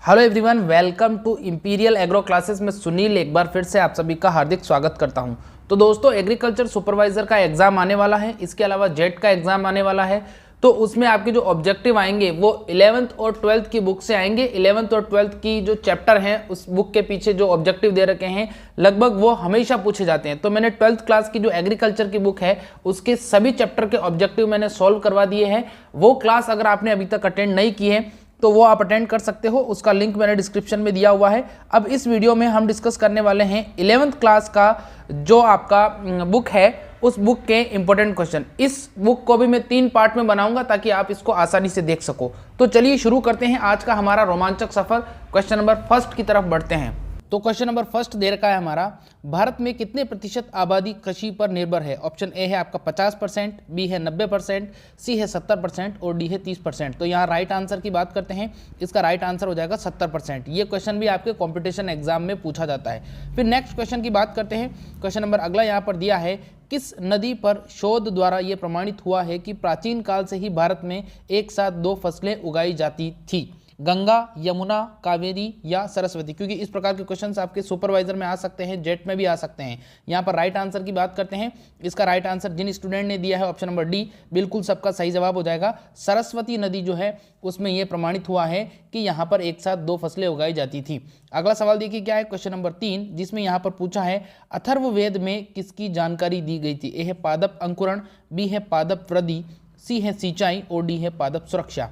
Hello everyone, welcome to Imperial Agro Classes में सुनील एक बार फिर से आप सभी का हार्दिक स्वागत करता हूं। तो दोस्तों, एग्रीकल्चर सुपरवाइजर का एग्जाम आने वाला है, इसके अलावा जेट का एग्जाम आने वाला है। तो उसमें आपके जो ऑब्जेक्टिव आएंगे वो 11th और 12th की बुक से आएंगे। 11th और 12th की जो चैप्टर हैं उस बुक के पीछे जो ऑब्जेक्टिव दे रखे हैं लगभग वो हमेशा पूछे जाते हैं। तो मैंने 12th क्लास की जो एग्रीकल्चर की बुक है उसके सभी चैप्टर के ऑब्जेक्टिव मैंने सॉल्व करवा दिए हैं। वो क्लास अगर आपने अभी तक अटेंड नहीं की है तो वो आप अटेंड कर सकते हो, उसका लिंक मैंने डिस्क्रिप्शन में दिया हुआ है। अब इस वीडियो में हम डिस्कस करने वाले हैं 11th क्लास का जो आपका बुक है उस बुक के इंपॉर्टेंट क्वेश्चन। इस बुक को भी मैं 3 पार्ट में बनाऊंगा ताकि आप इसको आसानी से देख सको। तो चलिए शुरू करते हैं आज का हमारा रोमांचक सफर। क्वेश्चन नंबर फर्स्ट की तरफ बढ़ते हैं। तो क्वेश्चन नंबर फर्स्ट दे रखा है हमारा, भारत में कितने प्रतिशत आबादी कृषि पर निर्भर है। ऑप्शन ए है आपका 50%, बी है 90%, सी है 70% और डी है 30%। तो यहाँ राइट आंसर की बात करते हैं, इसका राइट आंसर हो जाएगा 70%। ये क्वेश्चन भी आपके कॉम्पिटिशन एग्जाम में पूछा जाता है। फिर नेक्स्ट क्वेश्चन की बात करते हैं। क्वेश्चन नंबर अगला यहाँ पर दिया है, किस नदी पर शोध द्वारा ये प्रमाणित हुआ है कि प्राचीन काल से ही भारत में एक साथ 2 फसलें उगाई जाती थी। गंगा, यमुना, कावेरी या सरस्वती। क्योंकि इस प्रकार के क्वेश्चंस आपके सुपरवाइजर में आ सकते हैं, जेट में भी आ सकते हैं। यहाँ पर राइट आंसर की बात करते हैं, इसका राइट आंसर जिन स्टूडेंट ने दिया है ऑप्शन नंबर डी, बिल्कुल सबका सही जवाब हो जाएगा। सरस्वती नदी जो है उसमें यह प्रमाणित हुआ है कि यहाँ पर एक साथ 2 फसलें उगाई जाती थी। अगला सवाल देखिए क्या है, क्वेश्चन नंबर 3, जिसमें यहाँ पर पूछा है अथर्ववेद में किसकी जानकारी दी गई थी। ए है पादप अंकुरण, बी है पादप वृद्धि, सी है सिंचाई और डी है पादप सुरक्षा।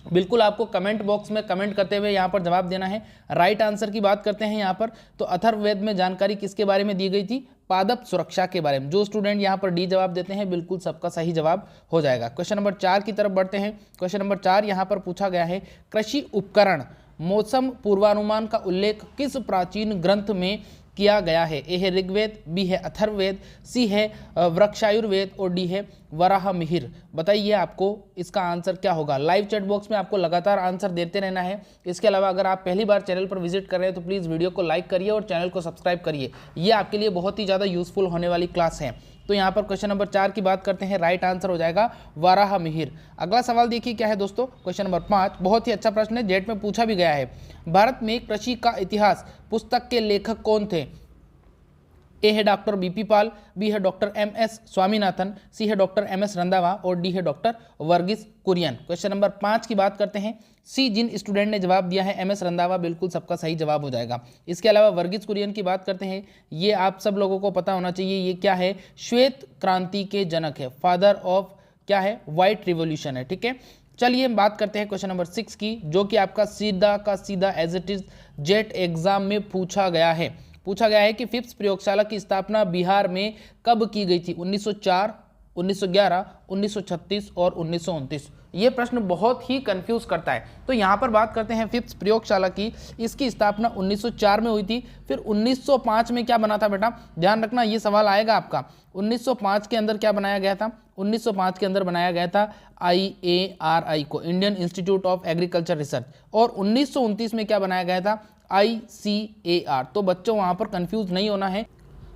बिल्कुल आपको कमेंट बॉक्स में कमेंट करते हुए यहाँ पर जवाब देना है। राइट आंसर की बात करते हैं यहाँ पर, तो अथर्ववेद में जानकारी किसके बारे में दी गई थी, पादप सुरक्षा के बारे में। जो स्टूडेंट यहाँ पर डी जवाब देते हैं बिल्कुल सबका सही जवाब हो जाएगा। क्वेश्चन नंबर 4 की तरफ बढ़ते हैं। क्वेश्चन नंबर 4 यहाँ पर पूछा गया है, कृषि उपकरण मौसम पूर्वानुमान का उल्लेख किस प्राचीन ग्रंथ में किया गया है। ए है ऋग्वेद, बी है अथर्ववेद, सी है वृक्षायुर्वेद और डी है वराह मिहिर। बताइए आपको इसका आंसर क्या होगा। लाइव चैट बॉक्स में आपको लगातार आंसर देते रहना है। इसके अलावा अगर आप पहली बार चैनल पर विजिट कर रहे हैं तो प्लीज़ वीडियो को लाइक करिए और चैनल को सब्सक्राइब करिए। ये आपके लिए बहुत ही ज़्यादा यूजफुल होने वाली क्लास है। तो यहाँ पर क्वेश्चन नंबर 4 की बात करते हैं, राइट आंसर हो जाएगा वराह मिहिर। अगला सवाल देखिए क्या है दोस्तों, क्वेश्चन नंबर 5, बहुत ही अच्छा प्रश्न है, जेट में पूछा भी गया है। भारत में कृषि का इतिहास पुस्तक के लेखक कौन थे। ए है डॉक्टर बीपी पाल, बी है डॉक्टर एमएस स्वामीनाथन, सी है डॉक्टर एमएस रंधावा और डी है doctor Verghese Kurien. Question number 5 की बात करते हैं, सी जिन स्टूडेंट ने जवाब दिया है एमएस रंधावा बिल्कुल सबका सही जवाब हो जाएगा। इसके अलावा वर्गीस कुरियन की बात करते हैं, ये आप सब लोगों को पता होना चाहिए, ये क्या है, श्वेत क्रांति के जनक है, फादर ऑफ क्या है, व्हाइट रिवॉल्यूशन है। ठीक है, चलिए बात करते हैं क्वेश्चन नंबर 6 की, जो कि आपका सीधा का सीधा as it is JET exam में पूछा गया है। पूछा गया है कि फिफ्थ प्रयोगशाला की स्थापना बिहार में कब की गई थी। 1904, 1911, 1936 और 1929। ये प्रश्न बहुत ही कंफ्यूज करता है। तो यहाँ पर बात करते हैं फिफ्थ प्रयोगशाला की, इसकी स्थापना 1904 में हुई थी। फिर 1905 में क्या बना था बेटा, ध्यान रखना ये सवाल आएगा आपका। 1905 के अंदर क्या बनाया गया था, 1905 के अंदर बनाया गया था IARI को, Indian institute of agriculture research. और 1929 में क्या बनाया गया था, ICAR। तो बच्चों वहाँ पर कंफ्यूज नहीं होना है।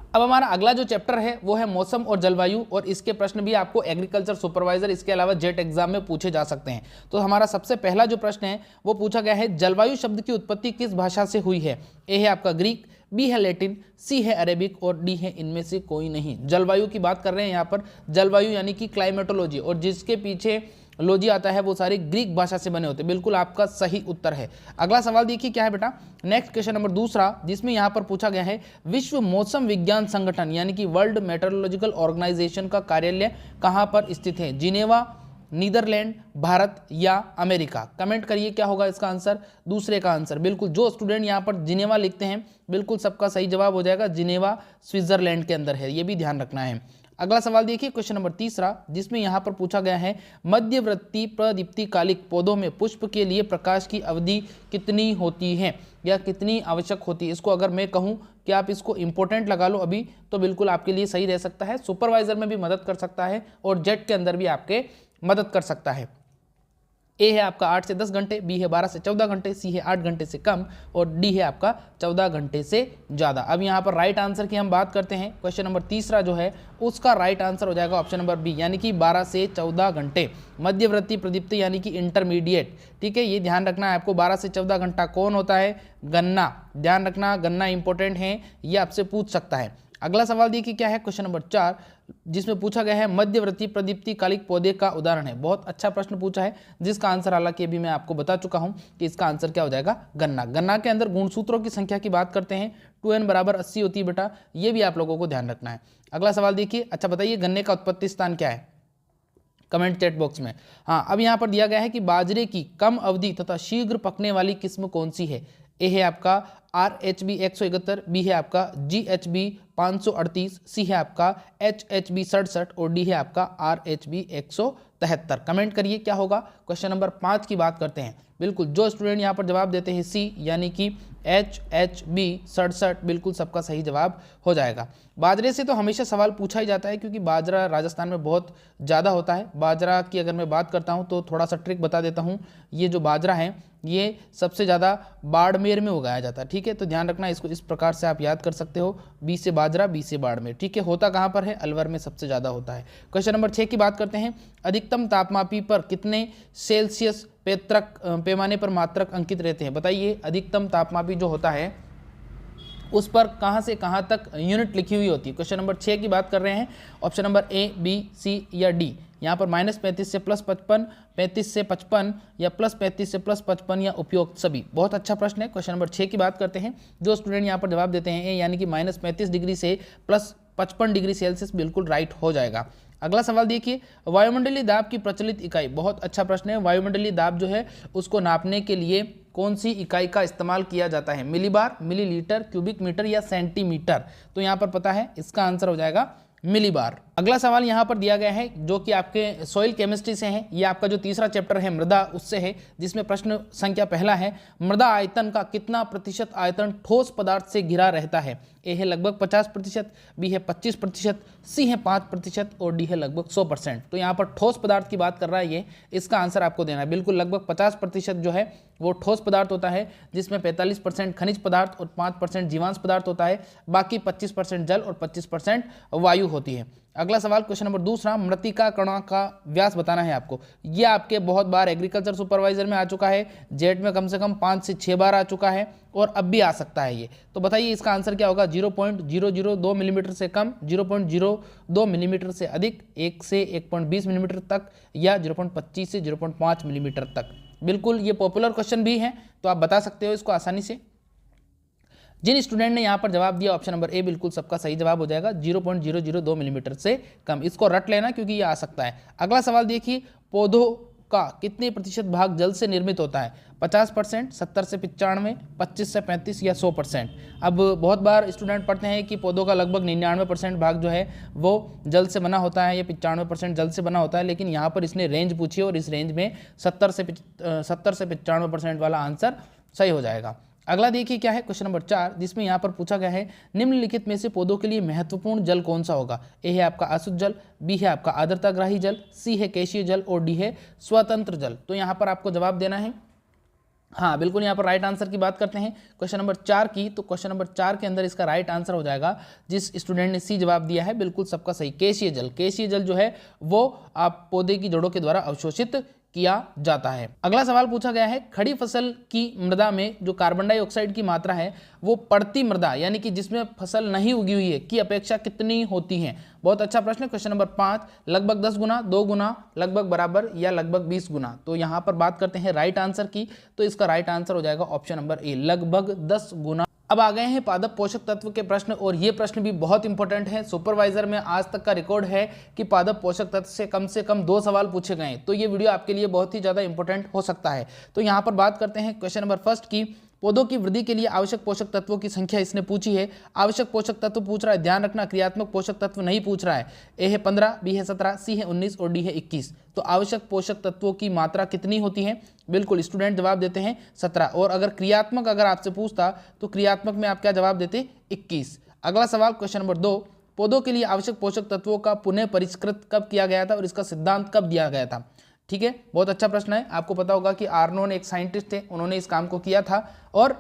अब हमारा अगला जो चैप्टर है वो है मौसम और जलवायु, और इसके प्रश्न भी आपको एग्रीकल्चर सुपरवाइजर इसके अलावा जेट एग्जाम में पूछे जा सकते हैं। तो हमारा सबसे पहला जो प्रश्न है वो पूछा गया है, जलवायु शब्द की उत्पत्ति किस भाषा से हुई है। ए है आपका ग्रीक, बी है लैटिन, सी है अरेबिक और डी है इनमें से कोई नहीं। जलवायु की बात कर रहे हैं यहाँ पर, जलवायु यानी कि क्लाइमेटोलॉजी, और जिसके पीछे लॉजी आता है वो सारे ग्रीक भाषा से बने होते हैं। बिल्कुल आपका सही उत्तर है। अगला सवाल देखिए क्या है बेटा, नेक्स्ट क्वेश्चन नंबर 2, जिसमें यहाँ पर पूछा गया है, विश्व मौसम विज्ञान संगठन यानी कि वर्ल्ड मेट्रोलॉजिकल ऑर्गेनाइजेशन का कार्यालय कहाँ पर स्थित है। जिनेवा, नीदरलैंड, भारत या अमेरिका। कमेंट करिए क्या होगा इसका आंसर, दूसरे का आंसर। बिल्कुल जो स्टूडेंट यहाँ पर जिनेवा लिखते हैं बिल्कुल सबका सही जवाब हो जाएगा, जिनेवा स्विट्जरलैंड के अंदर है, ये भी ध्यान रखना है। अगला सवाल देखिए क्वेश्चन नंबर 3, जिसमें यहाँ पर पूछा गया है, मध्यवर्ती प्रदीप्तिकालिक पौधों में पुष्प के लिए प्रकाश की अवधि कितनी होती है या कितनी आवश्यक होती है। इसको अगर मैं कहूँ कि आप इसको इंपॉर्टेंट लगा लो अभी तो बिल्कुल आपके लिए सही रह सकता है, सुपरवाइजर में भी मदद कर सकता है और जेट के अंदर भी आपके मदद कर सकता है। ए है आपका 8 से 10 घंटे, बी है 12 से 14 घंटे, सी है 8 घंटे से कम और डी है आपका 14 घंटे से ज़्यादा। अब यहाँ पर राइट आंसर की हम बात करते हैं। क्वेश्चन नंबर तीसरा जो है उसका राइट आंसर हो जाएगा ऑप्शन नंबर बी, यानी कि 12 से 14 घंटे। मध्यवर्ती प्रदीप्ति यानी कि इंटरमीडिएट, ठीक है, ये ध्यान रखना है आपको। 12 से 14 घंटा कौन होता है? गन्ना। ध्यान रखना, गन्ना इंपॉर्टेंट है, ये आपसे पूछ सकता है। अगला सवाल देखिए क्या है, क्वेश्चन नंबर 4, जिसमें पूछा गया है मध्यवर्ती प्रदीप्ति कालिक पौधे का उदाहरण है। बहुत अच्छा प्रश्न पूछा है, जिसका आंसर हालांकि अभी मैं आपको बता चुका हूं कि इसका आंसर क्या हो जाएगा? गन्ना। गन्ना के अंदर गुणसूत्रों की संख्या की बात करते हैं, 2n बराबर 80 होती है बेटा, ये भी आप लोगों को ध्यान रखना है। अगला सवाल देखिए, अच्छा बताइए गन्ने का उत्पत्ति स्थान क्या है? कमेंट चैट बॉक्स में। हाँ, अब यहाँ पर दिया गया है कि बाजरे की कम अवधि तथा शीघ्र पकने वाली किस्म कौन सी है? ए है आपका RHB 171, बी है आपका GHB 538, सी है आपका HHB 67 और डी है आपका RHB 173। कमेंट करिए क्या होगा। क्वेश्चन नंबर 5 की बात करते हैं। बिल्कुल, जो स्टूडेंट यहाँ पर जवाब देते हैं सी यानी कि HHB 67, बिल्कुल सबका सही जवाब हो जाएगा। बाजरे से तो हमेशा सवाल पूछा ही जाता है, क्योंकि बाजरा राजस्थान में बहुत ज़्यादा होता है। बाजरा की अगर मैं बात करता हूँ तो थोड़ा सा ट्रिक बता देता हूँ। ये जो बाजरा है ये सबसे ज़्यादा बाड़मेर में उगाया जाता है, ठीक है, तो ध्यान रखना इसको। इस प्रकार से आप याद कर सकते हो, बी से बाजरा, बी से बाड़मेर, ठीक है। होता कहाँ पर है? अलवर में सबसे ज़्यादा होता है। क्वेश्चन नंबर 6 की बात करते हैं। अधिकतम तापमापी पर कितने सेल्सियस पैमाने पर मात्रक अंकित रहते हैं? बताइए, अधिकतम तापमापी जो होता है उस पर कहाँ से कहाँ तक यूनिट लिखी हुई होती है? क्वेश्चन नंबर 6 की बात कर रहे हैं। ऑप्शन नंबर ए, बी, सी या डी। यहाँ पर -35 से +55, 35 से 55 या +35 से +55 या उपयुक्त सभी। बहुत अच्छा प्रश्न है। क्वेश्चन नंबर 6 की बात करते हैं। जो स्टूडेंट यहाँ पर जवाब देते हैं ए यानी कि -35 डिग्री से +55 डिग्री सेल्सियस, बिल्कुल राइट हो जाएगा। अगला सवाल देखिए, वायुमंडलीय दाब की प्रचलित इकाई। बहुत अच्छा प्रश्न है। वायुमंडलीय दाब जो है उसको नापने के लिए कौन सी इकाई का इस्तेमाल किया जाता है? मिलीबार, मिलीलीटर, क्यूबिक मीटर या सेंटीमीटर? तो यहाँ पर पता है, इसका आंसर हो जाएगा मिलीबार। अगला सवाल यहाँ पर दिया गया है जो कि आपके सॉइल केमिस्ट्री से है। ये आपका जो तीसरा चैप्टर है मृदा, उससे है, जिसमें प्रश्न संख्या पहला है, मृदा आयतन का कितना प्रतिशत आयतन ठोस पदार्थ से घिरा रहता है? ए है लगभग 50%, बी है 25%, सी है 5% और डी है लगभग 100%। तो यहाँ पर ठोस पदार्थ की बात कर रहा है ये, इसका आंसर आपको देना है। बिल्कुल लगभग 50% जो है वो ठोस पदार्थ होता है, जिसमें 45% खनिज पदार्थ और 5% जीवांश पदार्थ होता है। बाकी 25% जल और 25% वायु होती है। अगला सवाल, क्वेश्चन नंबर दूसरा, मृत्तिका कणा का व्यास बताना है आपको। ये आपके बहुत बार एग्रीकल्चर सुपरवाइजर में आ चुका है, जेट में कम से कम 5 से 6 बार आ चुका है और अब भी आ सकता है ये। तो बताइए इसका आंसर क्या होगा? 0.002 मिलीमीटर से कम, 0.02 मिलीमीटर से अधिक, 1 से 1.20 मिलीमीटर तक या 0.25 से 0.5 मिलीमीटर तक। बिल्कुल ये पॉपुलर क्वेश्चन भी है, तो आप बता सकते हो इसको आसानी से। जिन स्टूडेंट ने यहाँ पर जवाब दिया ऑप्शन नंबर ए, बिल्कुल सबका सही जवाब हो जाएगा, 0.002 मिलीमीटर से कम। इसको रट लेना क्योंकि ये आ सकता है। अगला सवाल देखिए, पौधों का कितने प्रतिशत भाग जल से निर्मित होता है? 50%, 70 से 95, 25 से 35 या 100%। अब बहुत बार स्टूडेंट पढ़ते हैं कि पौधों का लगभग 99% भाग जो है वो जल से बना होता है या 95% जल से बना होता है, लेकिन यहाँ पर इसने रेंज पूछी और इस रेंज में 70 से 95% वाला आंसर सही हो जाएगा। अगला देखिए क्या है, क्वेश्चन नंबर 4, जिसमें यहाँ पर पूछा गया है, निम्नलिखित में से पौधों के लिए महत्वपूर्ण जल कौन सा होगा? ए है आपका अशुद्ध जल, बी है आपका आर्द्रताग्राही जल, सी है केशीय जल और डी है स्वतंत्र जल। तो यहाँ पर आपको जवाब देना है। हाँ बिल्कुल, यहाँ पर राइट आंसर की बात करते हैं क्वेश्चन नंबर 4 की, तो क्वेश्चन नंबर 4 के अंदर इसका राइट आंसर हो जाएगा, जिस स्टूडेंट ने सी जवाब दिया है, बिल्कुल सबका सही, केशीय जल। केशीय जल जो है वो आप पौधे की जड़ों के द्वारा अवशोषित किया जाता है। अगला सवाल पूछा गया है, खड़ी फसल की मृदा में जो कार्बन डाइऑक्साइड की मात्रा है वो पड़ती मृदा यानी कि जिसमें फसल नहीं उगी हुई है की अपेक्षा कितनी होती है? बहुत अच्छा प्रश्न है। क्वेश्चन नंबर 5, लगभग 10 गुना, 2 गुना, लगभग बराबर या लगभग 20 गुना। तो यहाँ पर बात करते हैं राइट आंसर की, तो इसका राइट आंसर हो जाएगा ऑप्शन नंबर ए, लगभग 10 गुना। अब आ गए हैं पादप पोषक तत्व के प्रश्न, और ये प्रश्न भी बहुत इंपॉर्टेंट है। सुपरवाइजर में आज तक का रिकॉर्ड है कि पादप पोषक तत्व से कम 2 सवाल पूछे गए, तो ये वीडियो आपके लिए बहुत ही ज़्यादा इंपॉर्टेंट हो सकता है। तो यहाँ पर बात करते हैं क्वेश्चन नंबर 1 की, पौधों की वृद्धि के लिए आवश्यक पोषक तत्वों की संख्या इसने पूछी है। आवश्यक पोषक तत्व पूछ रहा है, ध्यान रखना क्रियात्मक पोषक तत्व नहीं पूछ रहा है। ए है 15, बी है 17, सी है 19 और डी है 21। तो आवश्यक पोषक तत्वों की मात्रा कितनी होती है? बिल्कुल स्टूडेंट जवाब देते हैं 17, और अगर क्रियात्मक अगर आपसे पूछता तो क्रियात्मक में आप क्या जवाब देते? 21। अगला सवाल क्वेश्चन नंबर 2, पौधों के लिए आवश्यक पोषक तत्वों का पुनः परिष्कृत कब किया गया था और इसका सिद्धांत कब दिया गया था? ठीक है, बहुत अच्छा प्रश्न है। आपको पता होगा कि आर्नोन एक साइंटिस्ट थे, उन्होंने इस काम को किया था और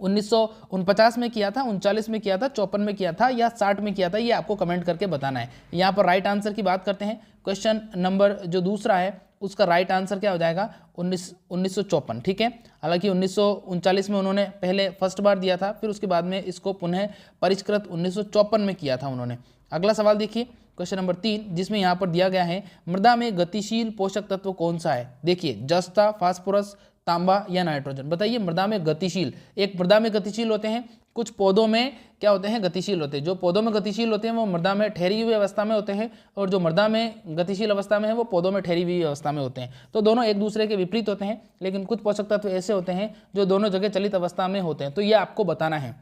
1949 में किया था, 39 में किया था, 54 में किया था या 60 में किया था, ये आपको कमेंट करके बताना है। यहाँ पर राइट आंसर की बात करते हैं। क्वेश्चन नंबर जो दूसरा है उसका राइट आंसर क्या हो जाएगा, 1954। ठीक है, हालांकि 1939 में उन्होंने पहले फर्स्ट बार दिया था, फिर उसके बाद में इसको पुनः परिष्कृत 1954 में किया था उन्होंने। अगला सवाल देखिए, क्वेश्चन नंबर 3, जिसमें यहाँ पर दिया गया है मृदा में गतिशील पोषक तत्व कौन सा है। देखिए, जस्ता, फास्फोरस, तांबा या नाइट्रोजन। बताइए मृदा में गतिशील, एक मृदा में गतिशील होते हैं, कुछ पौधों में क्या होते हैं, गतिशील होते हैं। जो पौधों में गतिशील होते हैं वो मृदा में ठहरी हुई अवस्था में होते हैं, और जो मृदा में गतिशील अवस्था में है वो पौधों में ठहरी हुई अवस्था में होते हैं। तो दोनों एक दूसरे के विपरीत होते हैं, लेकिन कुछ पोषक तत्व ऐसे होते हैं जो दोनों जगह चलित अवस्था में होते हैं। तो ये आपको बताना है।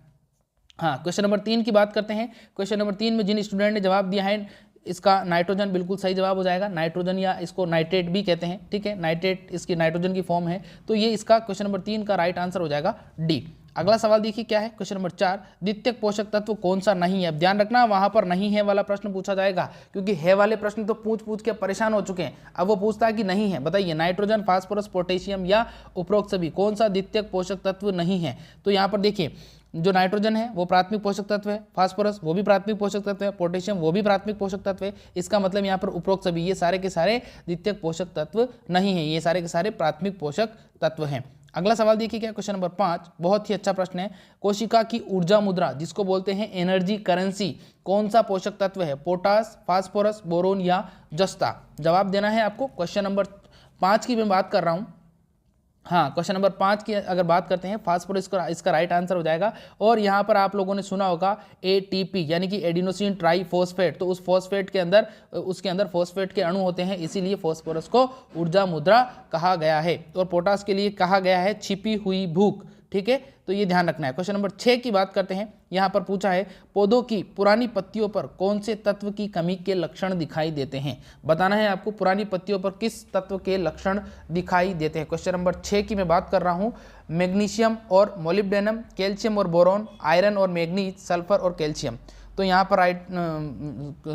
हाँ, क्वेश्चन नंबर 3 की बात करते हैं। क्वेश्चन नंबर 3 में जिन स्टूडेंट ने जवाब दिया है, इसका नाइट्रोजन बिल्कुल सही जवाब हो जाएगा। नाइट्रोजन या इसको नाइट्रेट भी कहते हैं। ठीक है, नाइट्रेट इसकी नाइट्रोजन की फॉर्म है, तो ये इसका क्वेश्चन नंबर 3 का राइट आंसर हो जाएगा डी। अगला सवाल देखिए क्या है, क्वेश्चन नंबर 4, द्वितीयक पोषक तत्व कौन सा नहीं है। अब ध्यान रखना, वहां पर नहीं है वाला प्रश्न पूछा जाएगा, क्योंकि है वाले प्रश्न तो पूछ पूछ के परेशान हो चुके हैं। अब वो पूछता है कि नहीं है, बताइए नाइट्रोजन, फास्फोरस, पोटेशियम या उपरोक्त सभी कौन सा द्वितीयक पोषक तत्व नहीं है। तो यहाँ पर देखिए, जो नाइट्रोजन है वो प्राथमिक पोषक तत्व है, फास्फोरस वो भी प्राथमिक पोषक तत्व है, पोटेशियम वो भी प्राथमिक पोषक तत्व है। इसका मतलब यहाँ पर उपरोक्त सभी, ये सारे के सारे द्वितीयक पोषक तत्व नहीं है, ये सारे के सारे प्राथमिक पोषक तत्व हैं। अगला सवाल देखिए क्या, क्वेश्चन नंबर 5, बहुत ही अच्छा प्रश्न है। कोशिका की ऊर्जा मुद्रा, जिसको बोलते हैं एनर्जी करेंसी, कौन सा पोषक तत्व है। पोटास, फास्फोरस, बोरोन या जस्ता। जवाब देना है आपको। क्वेश्चन नंबर 5 की मैं बात कर रहा हूँ। हाँ, क्वेश्चन नंबर 5 की अगर बात करते हैं, फास्फोरस इसका राइट आंसर हो जाएगा। और यहाँ पर आप लोगों ने सुना होगा ATP यानी कि एडिनोसिन ट्राइफॉस्फेट, तो उस फॉस्फेट के अंदर, उसके अंदर फॉस्फेट के अणु होते हैं, इसीलिए फॉस्फोरस को ऊर्जा मुद्रा कहा गया है। और पोटास के लिए कहा गया है छिपी हुई भूख। ठीक है, तो ये ध्यान रखना है। क्वेश्चन नंबर 6 की बात करते हैं। यहाँ पर पूछा है पौधों की पुरानी पत्तियों पर कौन से तत्व की कमी के लक्षण दिखाई देते हैं। बताना है आपको पुरानी पत्तियों पर किस तत्व के लक्षण दिखाई देते हैं। क्वेश्चन नंबर 6 की मैं बात कर रहा हूँ। मैग्नीशियम और मोलिब्डेनम, कैल्शियम और बोरॉन, आयरन और मैग्नीज, सल्फर और कैल्शियम। तो यहाँ पर राइट,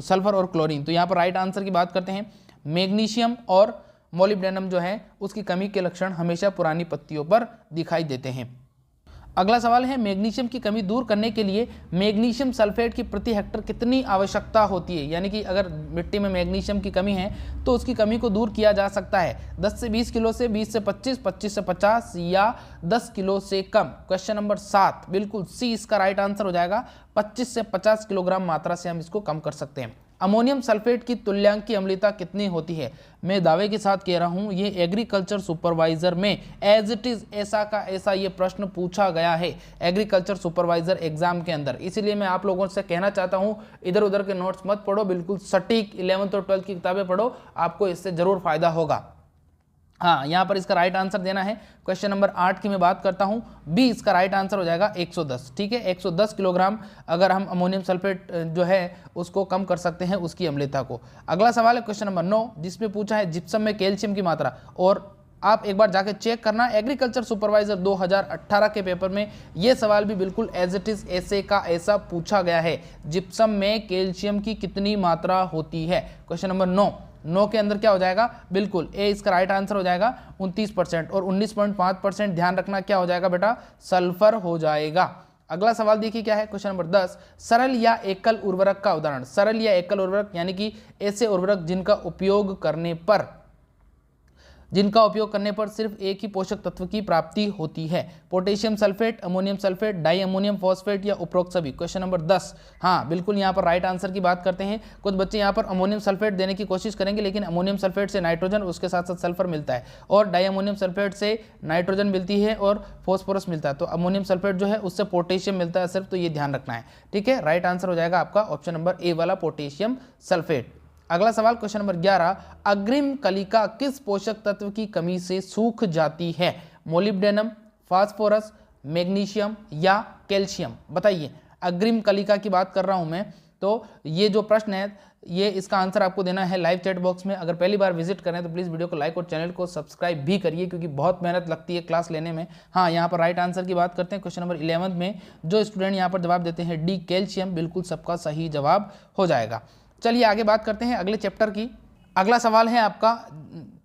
सल्फर और क्लोरीन। तो यहाँ पर राइट आंसर की बात करते हैं, मैग्नीशियम और मोलिब्डेनम जो है उसकी कमी के लक्षण हमेशा पुरानी पत्तियों पर दिखाई देते हैं। अगला सवाल है, मैग्नीशियम की कमी दूर करने के लिए मैग्नीशियम सल्फेट की प्रति हेक्टर कितनी आवश्यकता होती है। यानी कि अगर मिट्टी में मैग्नीशियम की कमी है तो उसकी कमी को दूर किया जा सकता है 10 से 20 किलो से, 20 से 25, 25 से 50 या 10 किलो से कम। क्वेश्चन नंबर 7, बिल्कुल सी इसका राइट आंसर हो जाएगा। 25 से 50 किलोग्राम मात्रा से हम इसको कम कर सकते हैं। अमोनियम सल्फेट की तुल्यांकी अम्लता कितनी होती है। मैं दावे के साथ कह रहा हूं, ये एग्रीकल्चर सुपरवाइजर में एज इट इज ऐसा का ऐसा ये प्रश्न पूछा गया है एग्रीकल्चर सुपरवाइजर एग्जाम के अंदर। इसीलिए मैं आप लोगों से कहना चाहता हूं, इधर उधर के नोट्स मत पढ़ो, बिल्कुल सटीक 11th और 12th की किताबें पढ़ो, आपको इससे जरूर फायदा होगा। हाँ, यहाँ पर इसका राइट आंसर देना है। क्वेश्चन नंबर 8 की मैं बात करता हूँ, बी इसका राइट आंसर हो जाएगा 110। ठीक है, 110 किलोग्राम अगर हम अमोनियम सल्फेट जो है उसको कम कर सकते हैं उसकी अम्लता को। अगला सवाल है क्वेश्चन नंबर 9, जिसमें पूछा है जिप्सम में कैल्शियम की मात्रा। और आप एक बार जाके चेक करना, एग्रीकल्चर सुपरवाइजर 2018 के पेपर में ये सवाल भी बिल्कुल एज इट इज ऐसे का ऐसा पूछा गया है, जिप्सम में कैल्शियम की कितनी मात्रा होती है। क्वेश्चन नंबर 9 के अंदर क्या हो जाएगा, बिल्कुल ए इसका राइट आंसर हो जाएगा 29%। और 19.5% ध्यान रखना क्या हो जाएगा बेटा, सल्फर हो जाएगा। अगला सवाल देखिए क्या है, क्वेश्चन नंबर 10, सरल या एकल उर्वरक का उदाहरण। सरल या एकल उर्वरक यानी कि ऐसे उर्वरक जिनका उपयोग करने पर सिर्फ एक ही पोषक तत्व की प्राप्ति होती है। Potassium sulphate, ammonium sulphate, di ammonium phosphate या उपरोक्त सभी। क्वेश्चन नंबर 10, हाँ बिल्कुल यहाँ पर राइट आंसर की बात करते हैं। कुछ बच्चे यहाँ पर अमोनियम सल्फेट देने की कोशिश करेंगे, लेकिन अमोनियम सल्फेट से नाइट्रोजन, उसके साथ साथ सल्फर मिलता है, और डाई अमोनियम सल्फेट से नाइट्रोजन मिलती है और फॉस्फोरस मिलता है। तो अमोनियम सल्फेट जो है उससे पोटेशियम मिलता है सिर्फ, तो ये ध्यान रखना है। ठीक है, राइट आंसर हो जाएगा आपका ऑप्शन नंबर ए वाला पोटेशियम सल्फेट। अगला सवाल क्वेश्चन नंबर 11, अग्रिम कलिका किस पोषक तत्व की कमी से सूख जाती है। मोलिब्डेनम, फास्फोरस, मैग्नीशियम या कैल्शियम। बताइए, अग्रिम कलिका की बात कर रहा हूं मैं। तो ये जो प्रश्न है ये इसका आंसर आपको देना है लाइव चैट बॉक्स में। अगर पहली बार विजिट करें तो प्लीज़ वीडियो को लाइक और चैनल को सब्सक्राइब भी करिए, क्योंकि बहुत मेहनत लगती है क्लास लेने में। हाँ, यहाँ पर राइट आंसर की बात करते हैं। क्वेश्चन नंबर 11 में जो स्टूडेंट यहाँ पर जवाब देते हैं डी कैल्शियम, बिल्कुल सबका सही जवाब हो जाएगा। चलिए आगे बात करते हैं अगले चैप्टर की। अगला सवाल है आपका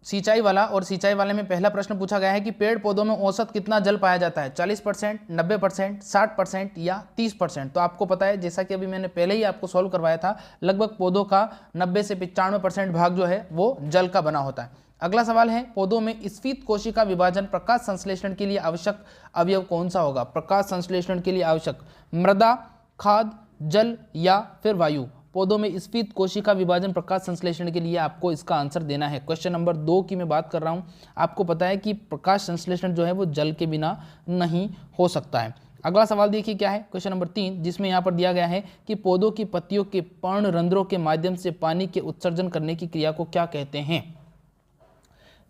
सिंचाई वाला, और सिंचाई वाले में पहला प्रश्न पूछा गया है कि पेड़ पौधों में औसत कितना जल पाया जाता है, 40%, 90%, 60% या 30%। तो आपको पता है, जैसा कि अभी मैंने पहले ही आपको सॉल्व करवाया था, लगभग पौधों का 90 से 95% भाग जो है वो जल का बना होता है। अगला सवाल है, पौधों में स्फीत कोशिका विभाजन प्रकाश संश्लेषण के लिए आवश्यक अवयव कौन सा होगा? प्रकाश संश्लेषण के लिए आवश्यक मृदा, खाद, जल या फिर वायु। पौधों में स्फीत कोशिका विभाजन प्रकाश संश्लेषण के लिए आपको इसका आंसर देना है। क्वेश्चन नंबर 2 की मैं बात कर रहा हूं। आपको पता है कि प्रकाश संश्लेषण जो है वो जल के बिना नहीं हो सकता है। अगला सवाल देखिए क्या है, क्वेश्चन नंबर 3, जिसमें यहाँ पर दिया गया है कि पौधों की पत्तियों के पर्णरंध्रों के माध्यम से पानी के उत्सर्जन करने की क्रिया को क्या कहते हैं?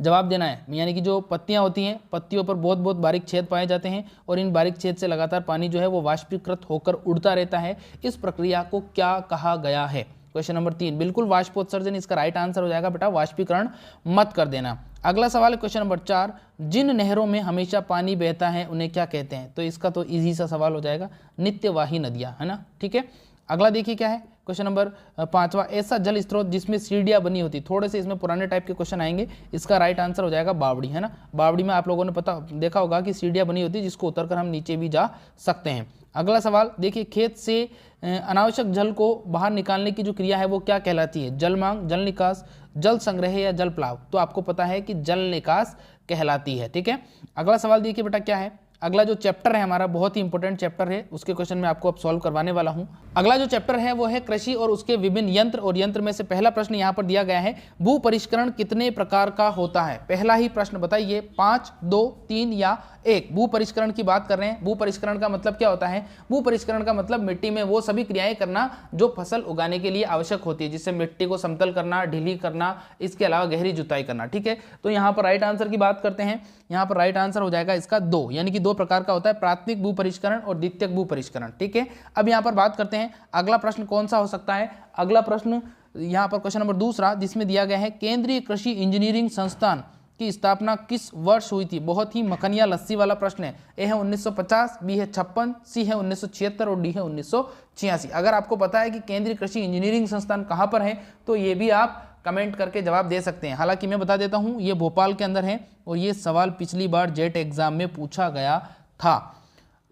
जवाब देना है। यानी कि जो पत्तियां होती हैं, पत्तियों पर बहुत बहुत बारीक छेद पाए जाते हैं और इन बारीक छेद से लगातार पानी जो है वो वाष्पीकृत होकर उड़ता रहता है। इस प्रक्रिया को क्या कहा गया है? क्वेश्चन नंबर 3 बिल्कुल वाष्पोत्सर्जन इसका राइट आंसर हो जाएगा बेटा, वाष्पीकरण मत कर देना। अगला सवाल है क्वेश्चन नंबर 4, जिन नहरों में हमेशा पानी बहता है उन्हें क्या कहते हैं? तो इसका तो इजी सा सवाल हो जाएगा, नित्यवाही नदियां, है ना। ठीक है, अगला देखिए क्या है, क्वेश्चन नंबर 5वां, ऐसा जल स्रोत जिसमें सीढ़ियां बनी होती। थोड़े से इसमें पुराने टाइप के क्वेश्चन आएंगे, इसका राइट आंसर हो जाएगा बावड़ी, है ना। बावड़ी में आप लोगों ने देखा होगा कि सीढ़ियां बनी होती है जिसको उतरकर हम नीचे भी जा सकते हैं। अगला सवाल देखिए, खेत से अनावश्यक जल को बाहर निकालने की जो क्रिया है वो क्या कहलाती है? जल मांग, जल निकास, जल संग्रह या जल प्लाव। तो आपको पता है कि जल निकास कहलाती है। ठीक है, अगला सवाल देखिए बेटा क्या है, अगला जो चैप्टर है हमारा बहुत ही इंपॉर्टेंट चैप्टर है, उसके क्वेश्चन मैं आपको अब सॉल्व करवाने वाला हूं। अगला जो चैप्टर है वो है कृषि और उसके विभिन्न यंत्र, और यंत्र में से पहला प्रश्न यहां पर दिया गया है, भू परिष्करण कितने प्रकार का होता है? पहला ही प्रश्न बताइए, 5, 2, 3 या 1। भू परिष्करण की बात कर रहे हैं। भू परिष्करण का मतलब क्या होता है? भू परिष्करण का मतलब मिट्टी में वो सभी क्रियाएं करना जो फसल उगाने के लिए आवश्यक होती है, जिससे मिट्टी को समतल करना, ढीली करना, इसके अलावा गहरी जुताई करना। ठीक है, तो यहाँ पर राइट आंसर की बात करते हैं। यहाँ पर राइट आंसर हो जाएगा इसका 2, यानी कि 2 प्रकार का होता है, प्राथमिक भू परिष्करण और द्वितीयक भू परिष्करण। ठीक है, अब यहाँ पर बात करते हैं अगला प्रश्न कौन सा हो सकता है। अगला प्रश्न यहाँ पर क्वेश्चन नंबर 2 जिसमें दिया गया है, केंद्रीय कृषि इंजीनियरिंग संस्थान की स्थापना किस वर्ष हुई थी? बहुत ही मखनिया लस्सी वाला प्रश्न है। ए है 1950, बी है 56, सी है 1976 और डी है 1986। अगर आपको पता है कि केंद्रीय कृषि इंजीनियरिंग संस्थान कहाँ पर है तो ये भी आप कमेंट करके जवाब दे सकते हैं। हालांकि मैं बता देता हूँ ये भोपाल के अंदर है और ये सवाल पिछली बार जेट एग्जाम में पूछा गया था।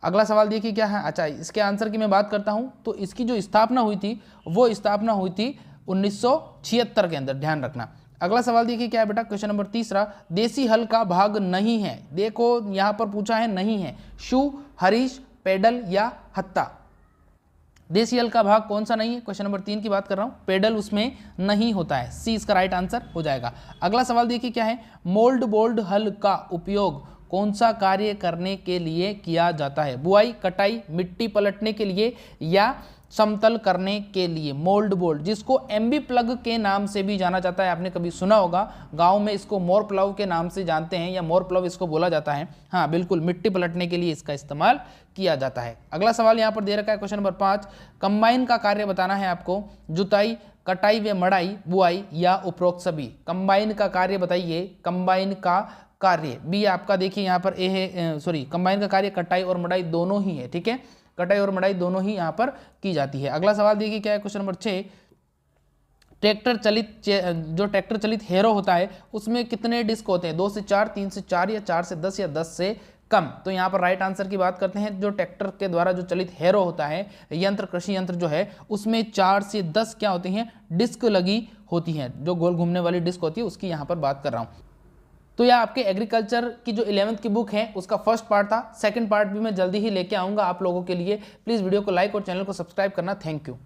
अगला सवाल देखिए क्या है। अच्छा, इसके आंसर की मैं बात करता हूँ तो इसकी जो स्थापना हुई थी वो स्थापना हुई थी 1976 के अंदर, ध्यान रखना। अगला सवाल देखिए क्या है बेटा, क्वेश्चन नंबर 3, देसी हल का भाग नहीं है। देखो यहाँ पर पूछा है नहीं है, शू, हरीश, पेडल या हत्ता। देसी हल का भाग कौन सा नहीं है? क्वेश्चन नंबर 3 की बात कर रहा हूं, पेडल उसमें नहीं होता है, सी इसका राइट आंसर हो जाएगा। अगला सवाल देखिए क्या है, मोल्ड बोल्ड हल का उपयोग कौन सा कार्य करने के लिए किया जाता है? बुआई, कटाई, मिट्टी पलटने के लिए या समतल करने के लिए? मोल्ड बोल्ड, जिसको एमबी प्लग के नाम से भी जाना जाता है, आपने कभी सुना होगा, गांव में इसको मोर प्लव के नाम से जानते हैं या मोर प्लव इसको बोला जाता है। हाँ बिल्कुल, मिट्टी पलटने के लिए इसका इस्तेमाल किया जाता है। अगला सवाल यहाँ पर दे रखा है क्वेश्चन नंबर 5, कंबाइन का कार्य बताना है आपको, जुताई, कटाई व मड़ाई, बुआई या उपरोक्त सभी। कंबाइन का कार्य बताइए, कंबाइन का कार्य बी आपका देखिए यहाँ पर ए है, सॉरी, कंबाइन का कार्य कटाई और मड़ाई दोनों ही है। ठीक है, कटाई और मड़ाई दोनों ही यहाँ पर की जाती है। अगला सवाल देखिए क्या है, क्वेश्चन नंबर 6, ट्रैक्टर चलित जो ट्रैक्टर चलित हैरो होता है उसमें कितने डिस्क होते हैं? 2 से 4, 3 से 4 या 4 से 10 या 10 से कम। तो यहाँ पर राइट आंसर की बात करते हैं, जो ट्रैक्टर के द्वारा जो चलित हैरो होता है, यंत्र, कृषि यंत्र जो है, उसमें 4 से 10 क्या होती हैं? डिस्क लगी होती हैं, जो गोल घूमने वाली डिस्क होती है उसकी यहाँ पर बात कर रहा हूँ। तो यह आपके एग्रीकल्चर की जो 11th की बुक है उसका फर्स्ट पार्ट था। सेकंड पार्ट भी मैं जल्दी ही लेके आऊँगा आप लोगों के लिए। प्लीज़ वीडियो को लाइक और चैनल को सब्सक्राइब करना। Thank you.